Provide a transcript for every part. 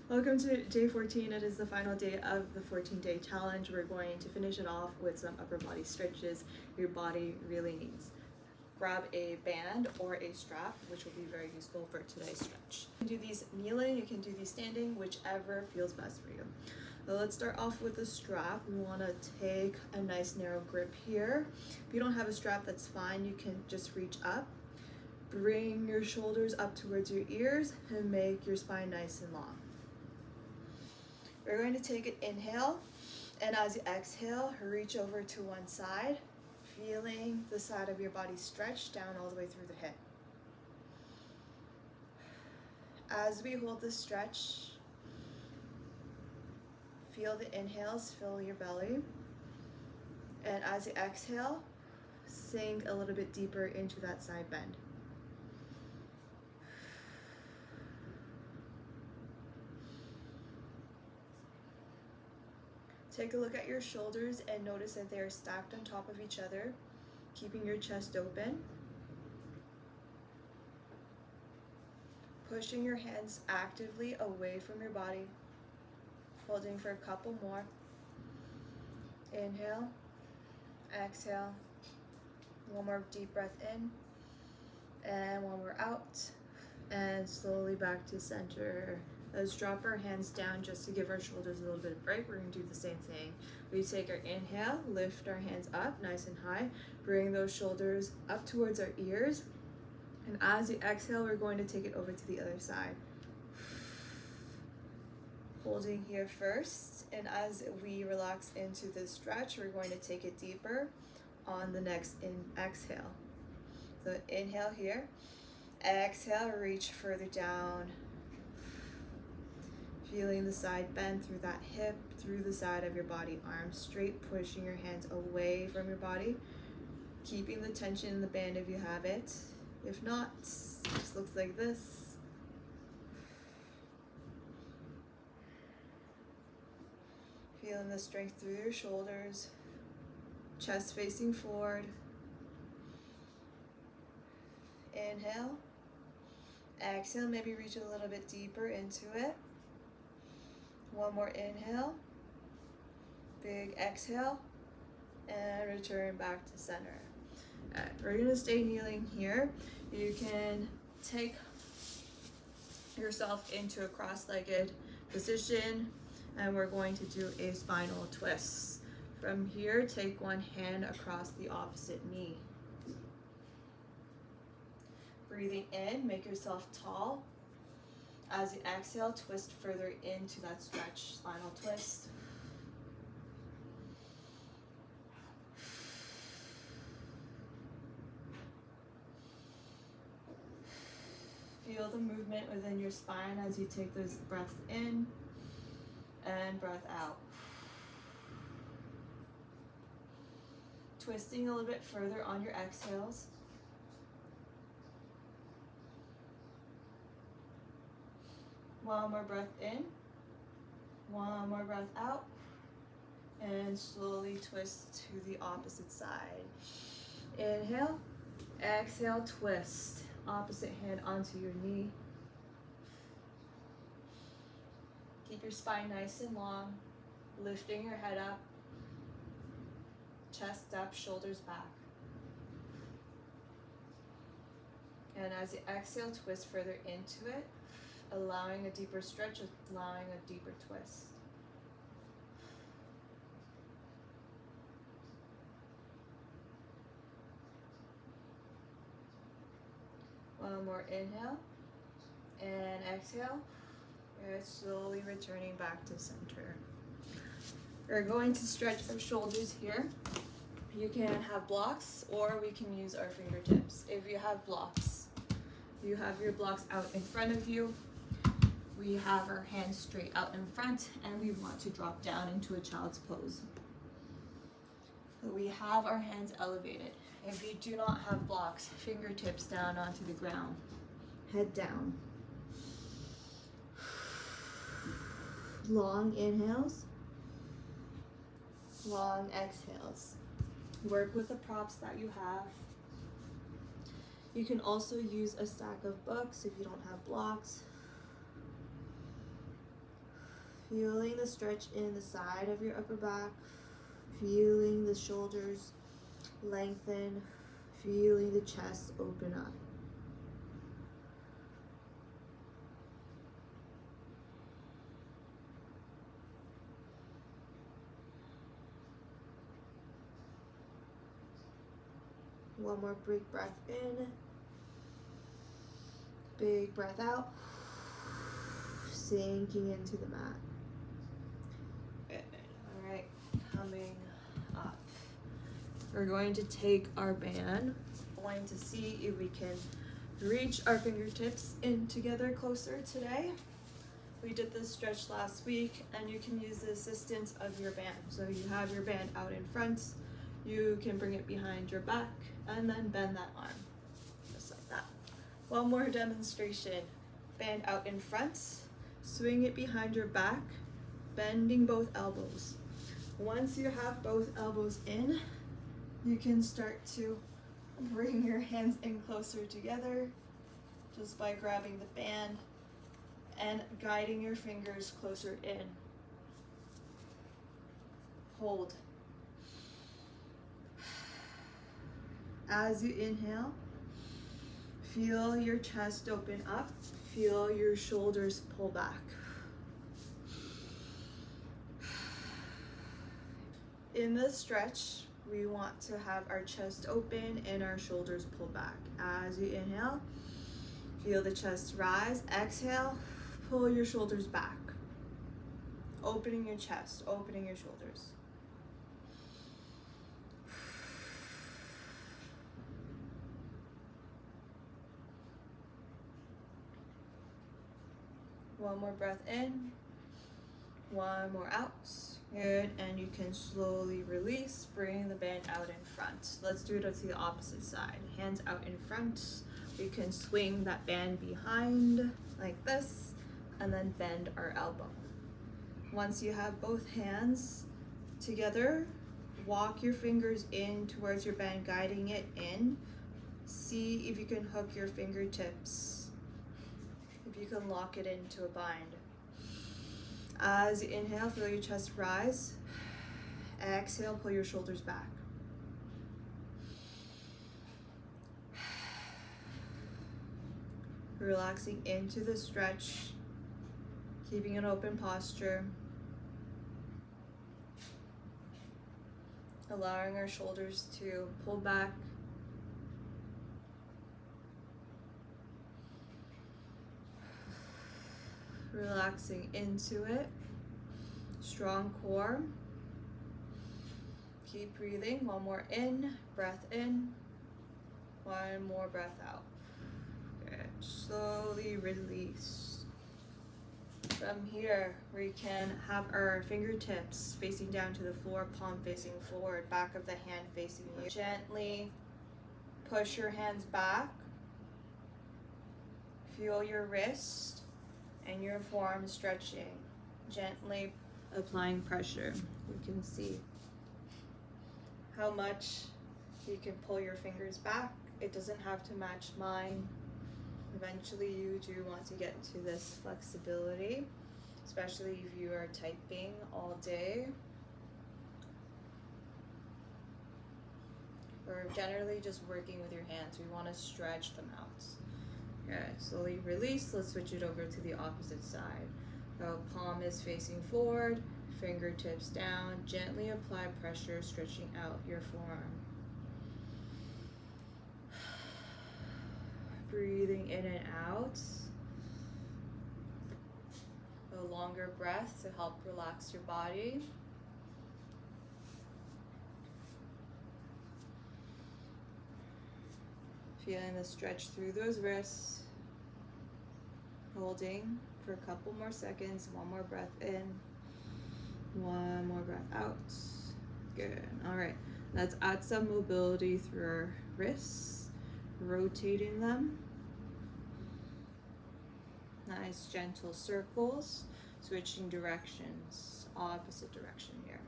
Welcome to day 14. It is the final day of the 14-day challenge. We're going to finish it off with some upper body stretches your body really needs. Grab a band or a strap, which will be very useful for today's stretch. You can do these kneeling, you can do these standing, whichever feels best for you. So let's start off with the strap. We want to take a nice narrow grip here. If you don't have a strap, that's fine. You can just reach up. Bring your shoulders up towards your ears and make your spine nice and long. We're going to take an inhale, and as you exhale, reach over to one side, feeling the side of your body stretch down all the way through the hip. As we hold this stretch, feel the inhales fill your belly, and as you exhale, sink a little bit deeper into that side bend. Take a look at your shoulders and notice that they are stacked on top of each other, keeping your chest open. Pushing your hands actively away from your body, holding for a couple more. Inhale, exhale, one more deep breath in, and one more out, and slowly back to center. Let's drop our hands down just to give our shoulders a little bit of break. We're going to do the same thing. We take our inhale, lift our hands up nice and high, bring those shoulders up towards our ears, and as you exhale, we're going to take it over to the other side. Holding here first, and as we relax into this stretch, we're going to take it deeper on the next exhale. So inhale here, exhale, reach further down. Feeling the side bend through that hip, through the side of your body, arms straight, pushing your hands away from your body, keeping the tension in the band if you have it. If not, it just looks like this. Feeling the strength through your shoulders, chest facing forward. Inhale, exhale, maybe reach a little bit deeper into it. One more inhale, big exhale, and return back to center. All right, we're gonna stay kneeling here. You can take yourself into a cross-legged position, and we're going to do a spinal twist. From here, take one hand across the opposite knee. Breathing in, make yourself tall. As you exhale, twist further into that stretch, spinal twist. Feel the movement within your spine as you take those breaths in and breath out. Twisting a little bit further on your exhales. One more breath in, one more breath out, and slowly twist to the opposite side. Inhale, exhale, twist. Opposite hand onto your knee. Keep your spine nice and long, lifting your head up, chest up, shoulders back. And as you exhale, twist further into it, allowing a deeper stretch, allowing a deeper twist. One more inhale and exhale. We're slowly returning back to center. We're going to stretch our shoulders here. You can have blocks or we can use our fingertips. If you have blocks, you have your blocks out in front of you. We have our hands straight out in front and we want to drop down into a child's pose. So we have our hands elevated. If you do not have blocks, fingertips down onto the ground, head down. Long inhales, long exhales. Work with the props that you have. You can also use a stack of books if you don't have blocks. Feeling the stretch in the side of your upper back, feeling the shoulders lengthen, feeling the chest open up. One more big breath in, big breath out, sinking into the mat. Good. All right, coming up. We're going to take our band, going to see if we can reach our fingertips in together closer today. We did this stretch last week, and you can use the assistance of your band. So you have your band out in front, you can bring it behind your back, and then bend that arm, just like that. One more demonstration. Band out in front, swing it behind your back, bending both elbows. Once you have both elbows in, you can start to bring your hands in closer together just by grabbing the band and guiding your fingers closer in. Hold. As you inhale, feel your chest open up, feel your shoulders pull back. In this stretch, we want to have our chest open and our shoulders pull back. As you inhale, feel the chest rise. Exhale, pull your shoulders back. Opening your chest, opening your shoulders. One more breath in, one more out. Good, and you can slowly release, bring the band out in front. Let's do it to the opposite side. Hands out in front. We can swing that band behind like this, and then bend our elbow. Once you have both hands together, walk your fingers in towards your band, guiding it in. See if you can hook your fingertips, if you can lock it into a bind. As you inhale, feel your chest rise. Exhale, pull your shoulders back. Relaxing into the stretch, keeping an open posture. Allowing our shoulders to pull back. Relaxing into it. Strong core. Keep breathing. One more in, breath in. One more breath out. Good. Slowly release. From here, we can have our fingertips facing down to the floor, palm facing forward, back of the hand facing you. Gently push your hands back. Feel your wrist and your forearm stretching. Gently applying pressure. You can see how much you can pull your fingers back. It doesn't have to match mine. Eventually you do want to get to this flexibility, especially if you are typing all day, or generally just working with your hands. We want to stretch them out. Okay, slowly release. Let's switch it over to the opposite side. So palm is facing forward, fingertips down. Gently apply pressure, stretching out your forearm. Breathing in and out. A longer breath to help relax your body. Feeling the stretch through those wrists. Holding for a couple more seconds. One more breath in. One more breath out. Good. All right. Let's add some mobility through our wrists. Rotating them. Nice gentle circles. Switching directions. Opposite direction here.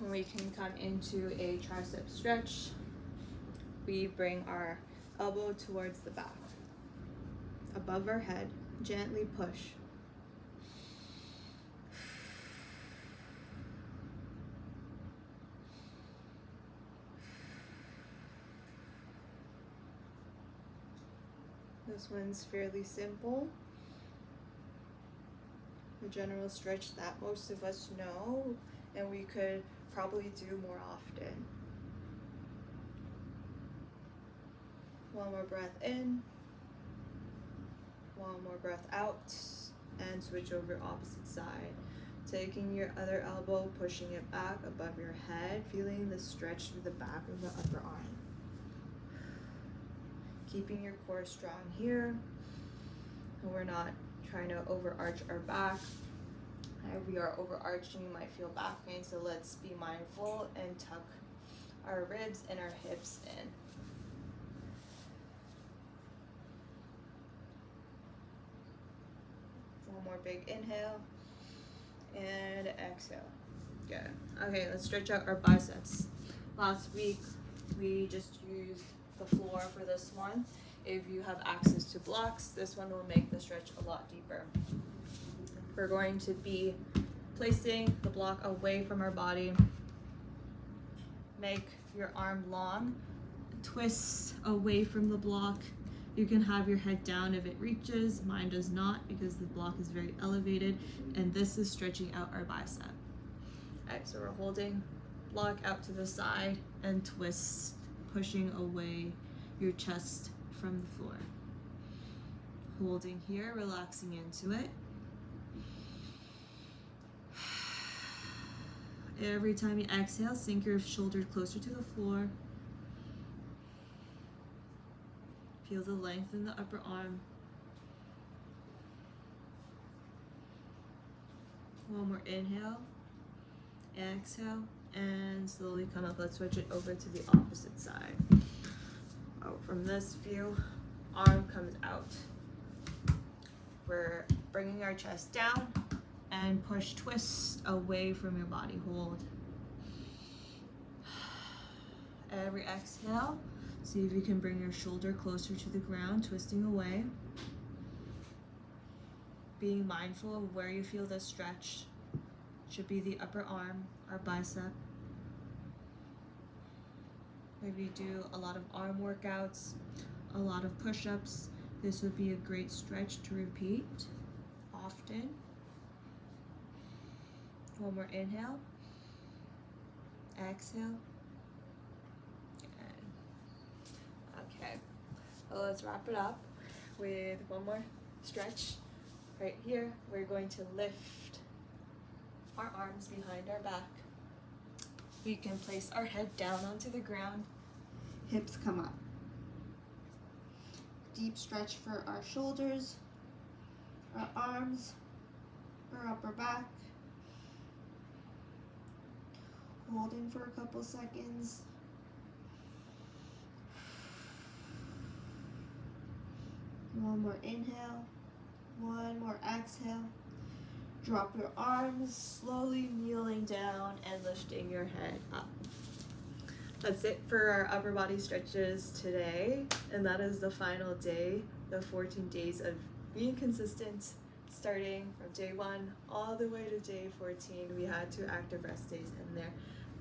We can come into a tricep stretch. we bring our elbow towards the back, above our head, gently push. This one's fairly simple. The general stretch that most of us know, and we could probably do more often. One more breath in, one more breath out, and switch over opposite side. Taking your other elbow, pushing it back above your head, feeling the stretch through the back of the upper arm. Keeping your core strong here, and we're not trying to overarch our back. If we are overarching, you might feel back pain, so let's be mindful and tuck our ribs and our hips in. One more big inhale and exhale. Good. Okay, let's stretch out our biceps. Last week we just used the floor for this one. If you have access to blocks, this one will make the stretch a lot deeper. We're going to be placing the block away from our body. Make your arm long, twist away from the block. You can have your head down if it reaches. Mine does not because the block is very elevated, and this is stretching out our bicep. Alright, so we're holding block out to the side and twist, pushing away your chest from the floor. Holding here, relaxing into it. Every time you exhale, sink your shoulders closer to the floor. Feel the length in the upper arm. One more inhale, exhale, and slowly come up. Let's switch it over to the opposite side. Oh, from this view, arm comes out. We're bringing our chest down and push, twist away from your body. Hold. Every exhale, see if you can bring your shoulder closer to the ground, twisting away. Being mindful of where you feel the stretch. Should be the upper arm, our bicep. If you do a lot of arm workouts, a lot of push-ups, this would be a great stretch to repeat often. One more inhale, exhale. Okay, well, let's wrap it up with one more stretch. Right here, we're going to lift our arms behind our back. We can place our head down onto the ground, hips come up. Deep stretch for our shoulders, our arms, our upper back. Holding for a couple seconds. One more inhale, one more exhale. Drop your arms, slowly kneeling down and lifting your head up. That's it for our upper body stretches today, and that is the final day, the 14 days of being consistent, starting from day 1 all the way to day 14. We had 2 active rest days in there.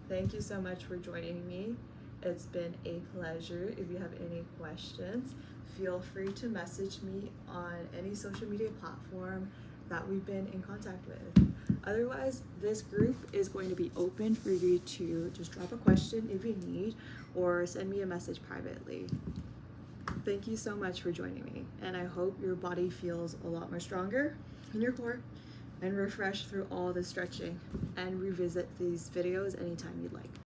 Thank you so much for joining me. It's been a pleasure. If you have any questions, feel free to message me on any social media platform that we've been in contact with. Otherwise, this group is going to be open for you to just drop a question if you need, or send me a message privately. Thank you so much for joining me, and I hope your body feels a lot more stronger in your core and refreshed through all the stretching, and revisit these videos anytime you'd like.